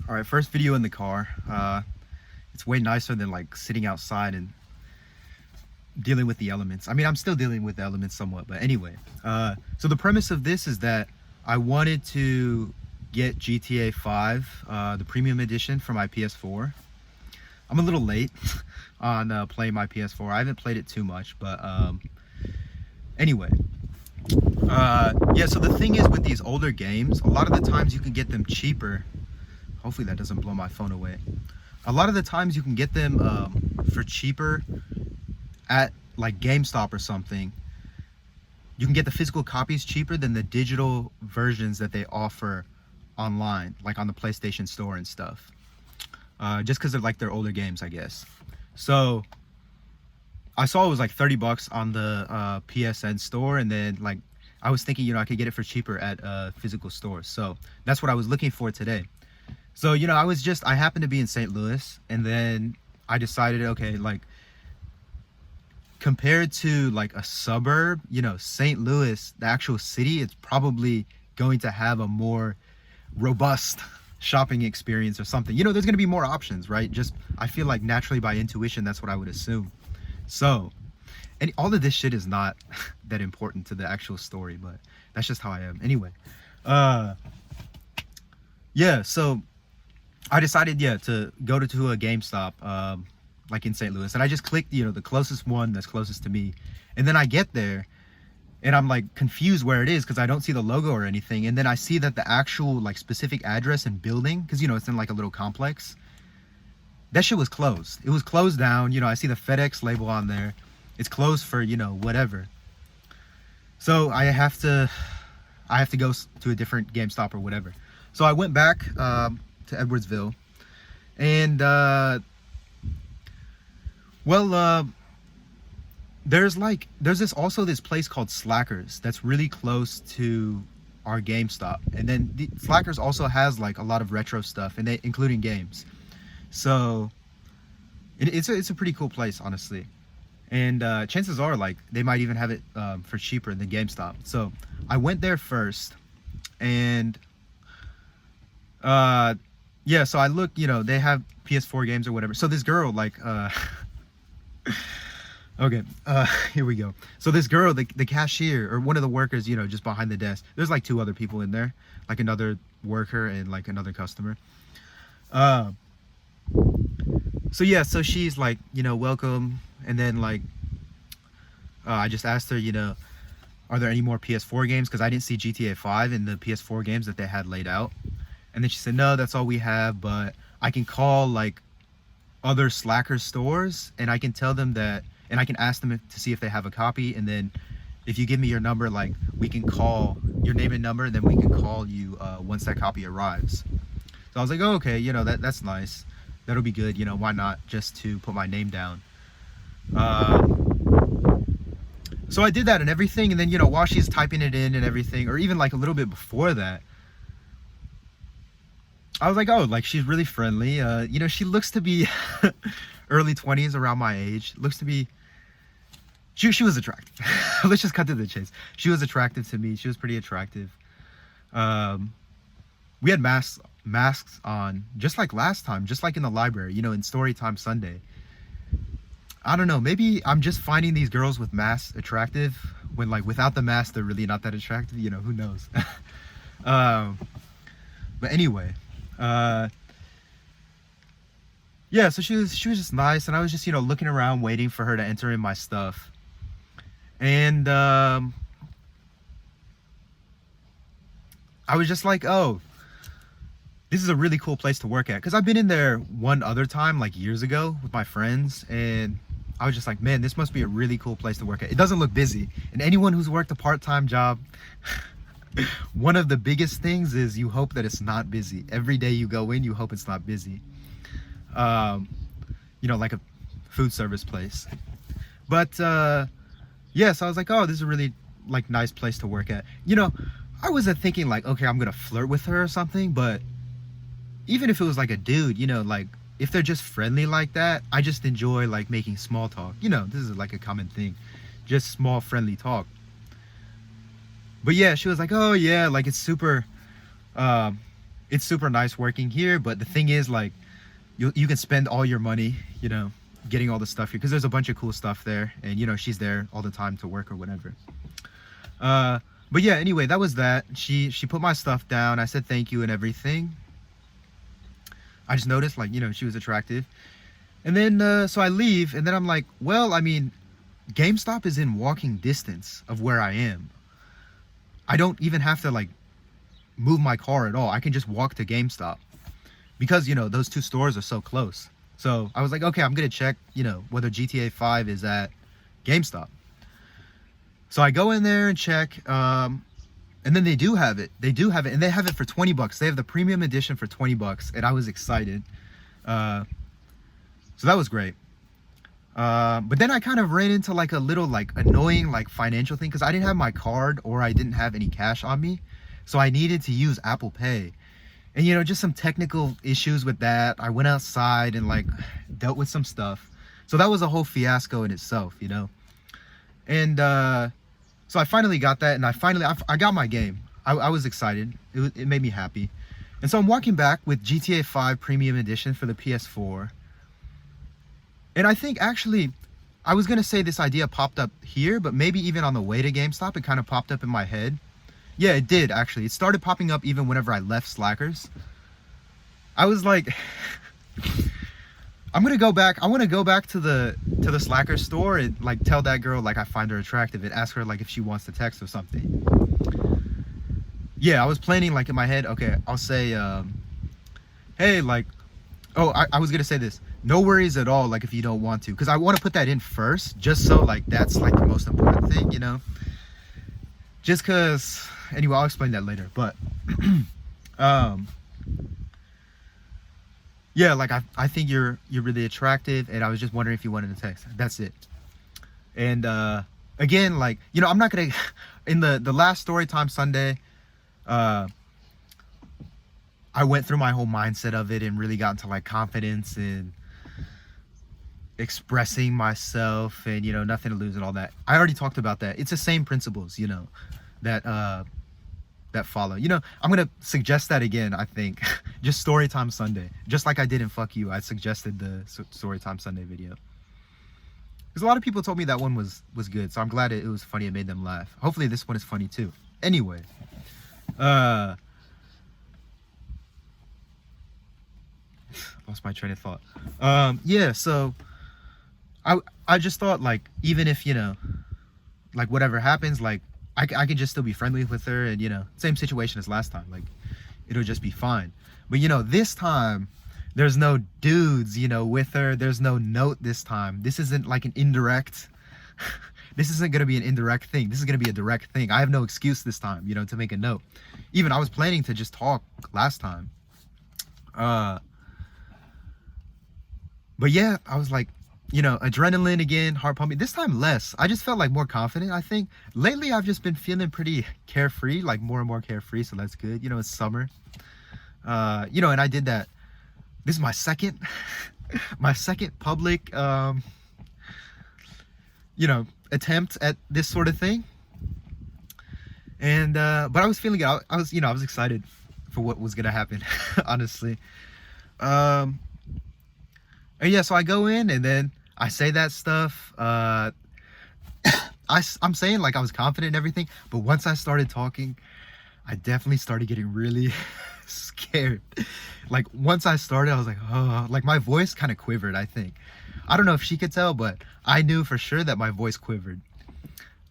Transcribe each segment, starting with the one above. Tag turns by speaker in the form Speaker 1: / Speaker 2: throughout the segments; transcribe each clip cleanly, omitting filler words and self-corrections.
Speaker 1: All right, first video in the car. It's way nicer than like sitting outside and dealing with the elements. I mean, I'm still dealing with the elements somewhat, but anyway. So the premise of this is that I wanted to get GTA 5, the premium edition for my PS4. I'm a little late on playing my PS4. I haven't played it too much, but anyway. Yeah, so the thing is with these older games, a lot of the times you can get them cheaper. Hopefully that doesn't blow my phone away. A lot of the times you can get them for cheaper at like GameStop or something. You can get the physical copies cheaper than the digital versions that they offer online, like on the PlayStation Store and stuff. Just because they're like their older games, I guess. So I saw it was like 30 bucks on the PSN store, and then like I was thinking, I could get it for cheaper at physical stores. So that's what I was looking for today. So, I happened to be in St. Louis, and then I decided, okay, like, compared to like a suburb, St. Louis, the actual city, it's probably going to have a more robust shopping experience or something. There's going to be more options, right? Just, I feel like naturally by intuition, that's what I would assume. So, and all of this shit is not that important to the actual story, but that's just how I am. Anyway, yeah, so I decided, to go to a GameStop, like in St. Louis, and I just clicked, the closest one that's closest to me, and then I get there, and I'm like confused where it is because I don't see the logo or anything, and then I see that the actual like specific address and building, because it's in like a little complex, that shit was closed. It was closed down. I see the FedEx label on there. It's closed for whatever. So I have to go to a different GameStop or whatever. So I went back to Edwardsville, and there's this place called Slackers that's really close to our GameStop, and then Slackers also has like a lot of retro stuff, and including games. So it's a pretty cool place, honestly, and chances are like they might even have it for cheaper than GameStop. So I went there first, and yeah, so I look, they have PS4 games or whatever. So this girl, like, okay, here we go. So this girl, the cashier, or one of the workers, just behind the desk, there's like two other people in there, like another worker and like another customer. So yeah, so she's like, welcome. And then like, I just asked her, are there any more PS4 games? Because I didn't see GTA 5 in the PS4 games that they had laid out. And then she said, no, that's all we have, but I can call like other Slacker stores, and I can tell them that, and I can ask them to see if they have a copy, and then if you give me your number, like we can call your name and number, and then we can call you once that copy arrives. So I was like, oh, okay, that's nice. That'll be good, why not, just to put my name down. So I did that and everything, and then, while she's typing it in and everything, or even like a little bit before that, I was like, oh, like she's really friendly. She looks to be early 20s, around my age. Looks to be, she was attractive. Let's just cut to the chase. She was attractive to me. She was pretty attractive. We had masks on, just like last time, just like in the library, in Storytime Sunday. I don't know, maybe I'm just finding these girls with masks attractive when like without the mask they're really not that attractive, who knows. But anyway, yeah, so she was just nice, and I was just looking around waiting for her to enter in my stuff, and I was just like, oh, this is a really cool place to work at, because I've been in there one other time like years ago with my friends, and I was just like, man, this must be a really cool place to work at. It doesn't look busy, and anyone who's worked a part-time job, one of the biggest things is you hope that it's not busy. Every day you go in, you hope it's not busy. Like a food service place. But yeah, so I was like, oh, this is a really like nice place to work at. I wasn't thinking like, okay, I'm gonna flirt with her or something, but even if it was like a dude, like if they're just friendly like that, I just enjoy like making small talk. This is like a common thing, just small friendly talk. But yeah, she was like, oh yeah, like it's super it's super nice working here, but the thing is, like, you can spend all your money, you know, getting all the stuff here, because there's a bunch of cool stuff there, and you know, she's there all the time to work or whatever. But yeah, anyway, that was that. She put my stuff down. I said thank you and everything. I just noticed, like, you know, she was attractive. And then so I leave, and then I'm like, well, I mean, GameStop is in walking distance of where I am. I don't even have to like move my car at all. I can just walk to GameStop, because, you know, those two stores are so close. So I was like, okay, I'm gonna check, you know, whether GTA 5 is at GameStop. So I go in there and check, and then they do have it. They do have it, and they have it for 20 bucks. They have the premium edition for 20 bucks, and I was excited. So that was great. But then I kind of ran into like a little like annoying like financial thing, because I didn't have my card, or I didn't have any cash on me. So I needed to use Apple Pay. And, you know, just some technical issues with that. I went outside and like dealt with some stuff. So that was a whole fiasco in itself, you know. And so I finally got that, and I got my game. I was excited. It made me happy. And so I'm walking back with GTA 5 Premium Edition for the PS4. And I think actually, I was gonna say this idea popped up here, but maybe even on the way to GameStop, it kind of popped up in my head. Yeah, it did actually. It started popping up even whenever I left Slackers. I was like, I'm gonna go back. I want to go back to the Slackers store and like tell that girl like I find her attractive, and ask her like if she wants to text or something. Yeah, I was planning like in my head. Okay, I'll say, hey, like, oh, I was gonna say this. No worries at all, like if you don't want to, because I want to put that in first, just so like that's like the most important thing, you know. Just because, anyway, I'll explain that later. But yeah, like I think you're really attractive, and I was just wondering if you wanted to text. That's it. And again, like, you know, I'm not gonna in the last Storytime Sunday, I went through my whole mindset of it and really got into like confidence and expressing myself, and, you know, nothing to lose and all that. I already talked about that. It's the same principles, you know, that that follow. You know, I'm gonna suggest that again. I think just Storytime Sunday, just like I did in Fuck You. I suggested the Storytime Sunday video, because a lot of people told me that one was good, so I'm glad it was funny. It made them laugh. Hopefully this one is funny too. Anyway, lost my train of thought. Yeah, so I just thought, like, even if, you know, like whatever happens, like I can just still be friendly with her, and, you know, same situation as last time, like it'll just be fine. But, you know, this time there's no dudes, you know, with her. There's no note this time. This isn't like an indirect this isn't gonna be an indirect thing. This is gonna be a direct thing. I have no excuse this time, you know, to make a note. Even I was planning to just talk last time. But yeah, I was like, you know, adrenaline again, heart pumping. This time less. I just felt like more confident, I think. Lately, I've just been feeling pretty carefree, like more and more carefree, so that's good. You know, it's summer. You know, and I did that. This is my second public, you know, attempt at this sort of thing. And, but I was feeling it. I was, you know, I was excited for what was going to happen, honestly. And yeah, so I go in, and then I say that stuff. I'm saying like I was confident and everything, but once I started talking, I definitely started getting really scared. Like once I started, I was like, oh, like my voice kind of quivered, I think. I don't know if she could tell, but I knew for sure that my voice quivered.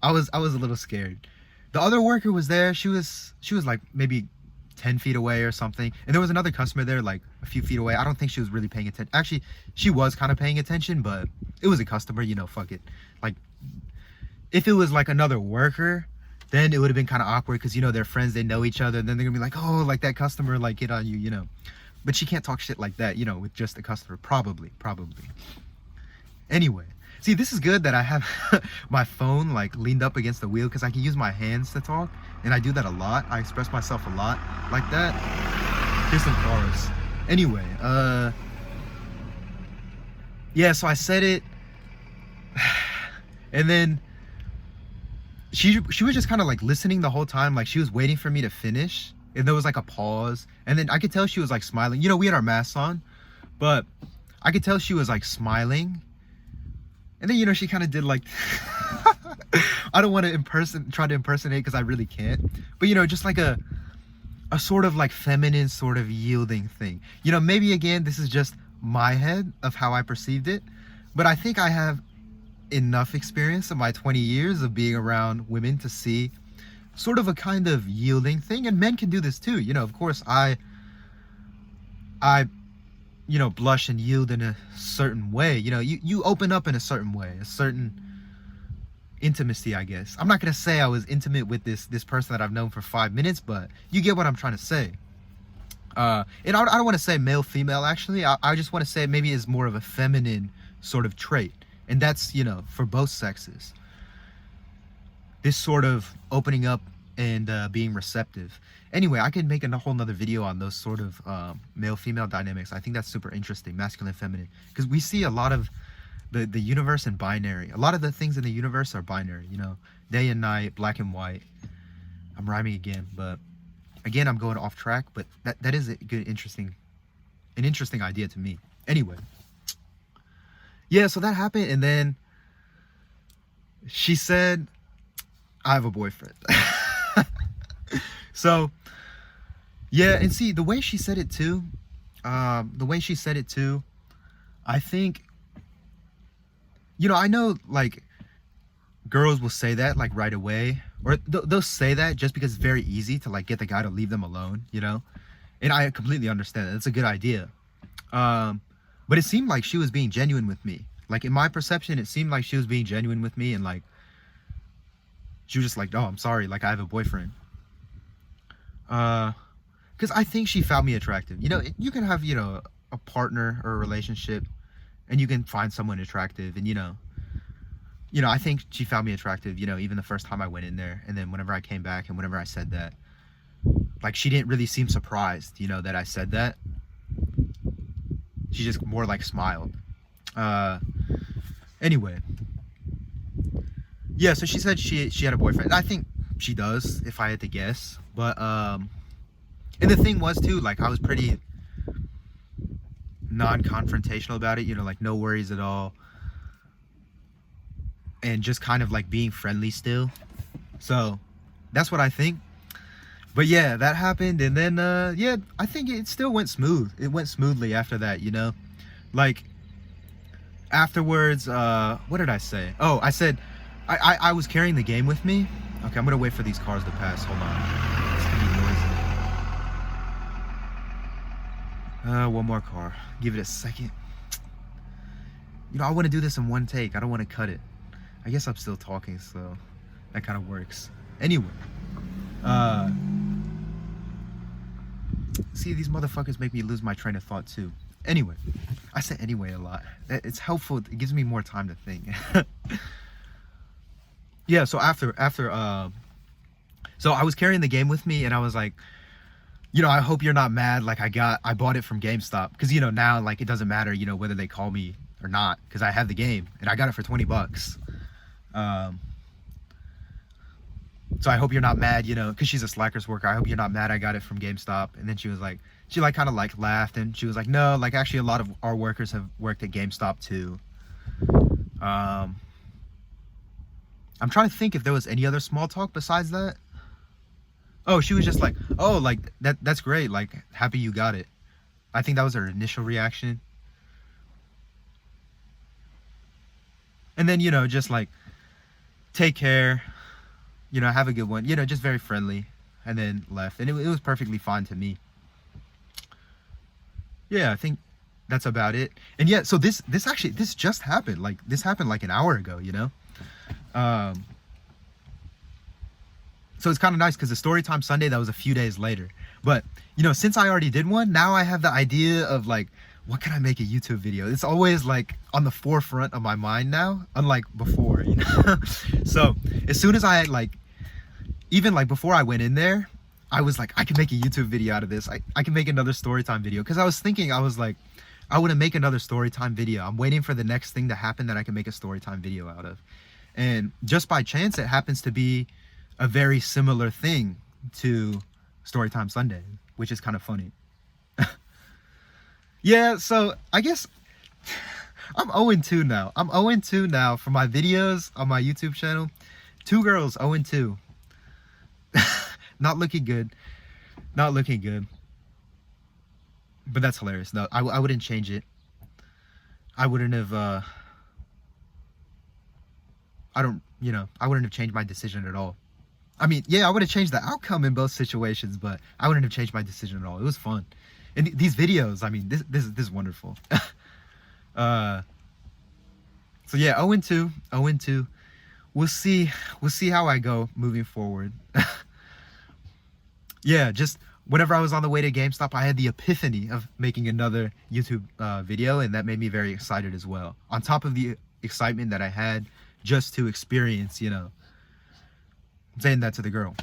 Speaker 1: I was a little scared. The other worker was there. She was like maybe 10 feet away or something, and there was another customer there like a few feet away. I don't think she was really paying attention. Actually, she was kind of paying attention, but it was a customer, you know, fuck it. Like if it was like another worker, then it would have been kind of awkward, because, you know, they're friends, they know each other, and then they're gonna be like, oh, like that customer like hit on you, you know. But she can't talk shit like that, you know, with just a customer. Probably. Anyway, see, this is good that I have my phone like leaned up against the wheel, because I can use my hands to talk, and I do that a lot. I express myself a lot like that. Here's some cars. Anyway, yeah, so I said it, and then she was just kind of like listening the whole time, like she was waiting for me to finish. and there was like a pause, and then I could tell she was like smiling. You know, we had our masks on, but I could tell she was like smiling. And then, you know, she kind of did like I don't want to try to impersonate because I really can't, but you know, just like a sort of like feminine sort of yielding thing. You know, maybe again this is just my head of how I perceived it, but I think I have enough experience in my 20 years of being around women to see sort of a kind of yielding thing, and men can do this too. You know, of course I you know, blush and yield in a certain way. You know, you open up in a certain way, a certain intimacy, I guess. I'm not gonna say I was intimate with this person that I've known for 5 minutes, but you get what I'm trying to say. And I don't want to say male female, actually. I just want to say maybe it's more of a feminine sort of trait, and that's, you know, for both sexes, this sort of opening up and being receptive. Anyway, I could make a whole nother video on those sort of male-female dynamics. I think that's super interesting, masculine, feminine, because we see a lot of the universe in binary. A lot of the things in the universe are binary, you know, day and night, black and white. I'm rhyming again, but again, I'm going off track, but that is a good, interesting idea to me. Anyway, yeah, so that happened, and then she said, I have a boyfriend. So yeah, and see, the way she said it too, I think, you know, I know like girls will say that like right away, or they'll say that just because it's very easy to like get the guy to leave them alone, you know, and I completely understand that. It's a good idea. But it seemed like she was being genuine with me. Like in my perception, it seemed like she was being genuine with me, and like she was just like, oh, I'm sorry, like I have a boyfriend. Because I think she found me attractive. You know, you can have, you know, a partner or a relationship, and you can find someone attractive, and you know, I think she found me attractive, you know, even the first time I went in there, and then whenever I came back and whenever I said that, like she didn't really seem surprised, you know, that I said that. She just more like smiled. Anyway, yeah, so she said she had a boyfriend. I think she does, if I had to guess. But and the thing was too, like I was pretty non-confrontational about it, you know, like no worries at all, and just kind of like being friendly still. So that's what I think. But yeah, that happened, and then yeah, I think it still went smooth. It went smoothly after that, you know, like afterwards, what did I say? Oh, I said I was carrying the game with me. Okay, I'm gonna wait for these cars to pass. Hold on. It's gonna be noisy. One more car. Give it a second. You know, I want to do this in one take. I don't want to cut it. I guess I'm still talking, so that kind of works. Anyway, see, these motherfuckers make me lose my train of thought too. Anyway, I say anyway a lot. It's helpful. It gives me more time to think. Yeah, so after so I was carrying the game with me, and I was like, you know, I hope you're not mad, like I bought it from GameStop, because you know, now like it doesn't matter, you know, whether they call me or not, because I have the game and I got it for 20 bucks. So I hope you're not mad, you know, because she's a Slackers worker. I hope you're not mad I got it from GameStop. And then she was like, she like kind of like laughed, and she was like, no, like actually a lot of our workers have worked at GameStop too. I'm trying to think if there was any other small talk besides that. Oh, she was just like, oh, like that's great, like happy you got it. I think that was her initial reaction. And then, you know, just like, take care, you know, have a good one, you know, just very friendly, and then left. And it was perfectly fine to me. Yeah, I think that's about it. And yeah, so this just happened. Like this happened like an hour ago, you know. So it's kind of nice because the Storytime Sunday, that was a few days later. But you know, since I already did one, now I have the idea of like, what can I make a YouTube video? It's always like on the forefront of my mind now, unlike before, you know. So as soon as I had like, even like before I went in there, I was like, I can make a YouTube video out of this. I can make another Storytime video, because I was thinking, I was like, I want to make another Storytime video. I'm waiting for the next thing to happen that I can make a Storytime video out of. And just by chance, it happens to be a very similar thing to Storytime Sunday, which is kind of funny. Yeah, so I guess I'm 0-2 now. I'm 0-2 now for my videos on my YouTube channel. 2 girls, 0-2. Not looking good. Not looking good. But that's hilarious. No, I wouldn't change it. I wouldn't have, I wouldn't have changed my decision at all. I mean, yeah, I would have changed the outcome in both situations, but I wouldn't have changed my decision at all. It was fun. And these videos, I mean, this is wonderful. So yeah, 0-2, 0-2. We'll see how I go moving forward. Yeah, just whenever I was on the way to GameStop, I had the epiphany of making another YouTube video, and that made me very excited as well. On top of the excitement that I had just to experience, I'm saying that to the girl.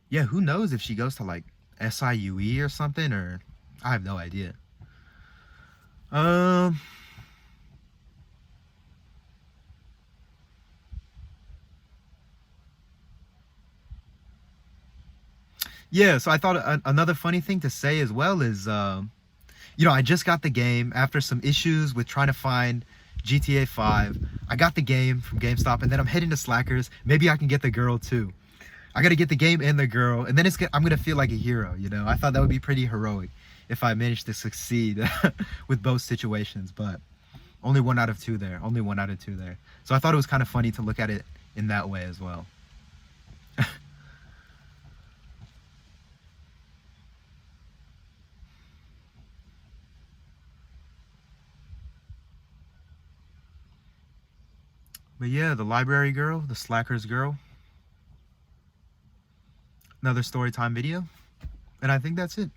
Speaker 1: Yeah, who knows if she goes to like SIUE or something, or I have no idea. Yeah, so I thought another funny thing to say as well is, I just got the game after some issues with trying to find GTA 5. I got the game from GameStop, and then I'm heading to Slackers. Maybe I can get the girl too. I gotta get the game and the girl, and then I'm gonna feel like a hero, I thought that would be pretty heroic if I managed to succeed with both situations, but only 1 out of 2 there. Only 1 out of 2 there. So I thought it was kind of funny to look at it in that way as well. But yeah, the library girl, the Slackers girl. Another story time video. And I think that's it.